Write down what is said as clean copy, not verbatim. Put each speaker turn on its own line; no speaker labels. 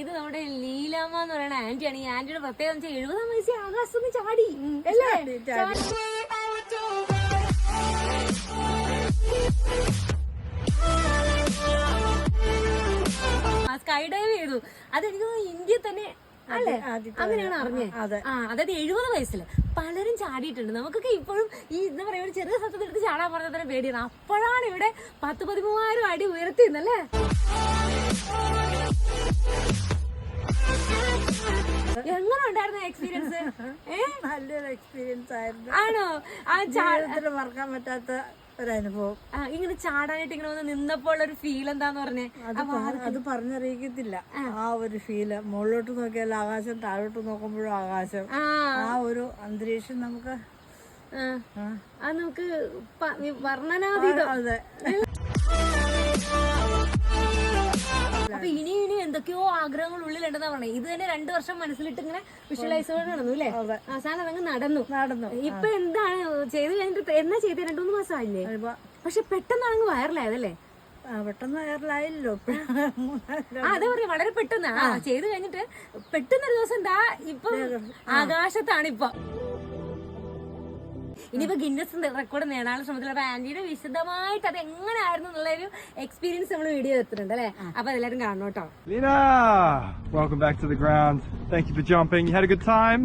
ഇത് നമ്മുടെ ലീലാമ്മ എന്ന് പറയുന്ന ആന്റിയാണ്. ഈ ആന്റിയുടെ പ്രത്യേകത 70-ാം വയസ്സിൽ ആകാശത്ത് ചാടി അല്ലേ? സ്കൈ ഡൈവ് ചെയ്തു. അതെനിക്ക് ഇന്ത്യയിൽ തന്നെ അല്ലേ അങ്ങനെയാണ് അറിഞ്ഞത്. അതായത് 70 വയസ്സിൽ പലരും ചാടിയിട്ടുണ്ട്. നമുക്കൊക്കെ ഇപ്പോഴും ഈ എന്താ പറയാ ഒരു ചെറിയ സ്ഥലത്തെടുത്ത് ചാടാൻ പറഞ്ഞാൽ തന്നെ പേടിയാണ്. അപ്പോഴാണ് ഇവിടെ 10-13,000 അടി ഉയർത്തിന്നല്ലേ. എങ്ങനെ ഉണ്ടായിരുന്നു എക്സ്പീരിയൻസ്?
നല്ലൊരു എക്സ്പീരിയൻസ് ആയിരുന്നു.
ആണോ? ആ
ജീവിതത്തിൽ മറക്കാൻ പറ്റാത്ത ഒരനുഭവം.
ഇങ്ങനെ ചാടാനായിട്ട് ഇങ്ങനെ വന്ന് നിന്നപ്പോൾ ഒരു ഫീൽ എന്താന്ന് പറഞ്ഞേ?
അത് പറഞ്ഞറിയിക്കത്തില്ല. ആ ഒരു ഫീല് മുകളിലോട്ട് നോക്കിയാൽ ആകാശം, താഴോട്ട് നോക്കുമ്പോഴും ആകാശം, ആ ഒരു അന്തരീക്ഷം നമുക്ക്
നമുക്ക് വർണ്ണനാതീതം.
അതെ.
അപ്പൊ ഇനി എന്തൊക്കെയോ ആഗ്രഹങ്ങൾ ഉള്ളിലുണ്ടെന്നാ പറഞ്ഞേ. ഇത് തന്നെ 2 വർഷം മനസ്സിലിട്ട് ഇങ്ങനെ വിഷ്വലൈസ് നടന്നു അല്ലേ? അവസാനം അതങ്ങ് നടന്നു. ഇപ്പൊ എന്താണ് ചെയ്ത് കഴിഞ്ഞിട്ട്? എന്നാ ചെയ്തേ? 2-3 മാസമായില്ലേ? പക്ഷെ പെട്ടെന്നാണ് വൈറലായതല്ലേ?
പെട്ടെന്ന് വൈറലായില്ലോ.
അതെ പറയാം, വളരെ പെട്ടെന്ന് ചെയ്ത് കഴിഞ്ഞിട്ട് പെട്ടെന്നൊരു ദിവസം എന്താ ഇപ്പൊ ആകാശത്താണ് ഇപ്പൊ. ഇനിയിപ്പോ ഗിന്നസ് റെക്കോർഡ് നേടാനുള്ള ശ്രമത്തിൽ അപ്പൊ ആന്റിയുടെ വിശദമായിട്ട് അത് എങ്ങനെയായിരുന്നു എന്നുള്ളൊരു എക്സ്പീരിയൻസ് നമ്മൾ വീഡിയോ എത്തുന്നുണ്ട് അല്ലെ? അപ്പൊ അതെല്ലാരും കാണണം കേട്ടോ.
Lena, welcome back to the ground. Thank you for jumping. You had a good time?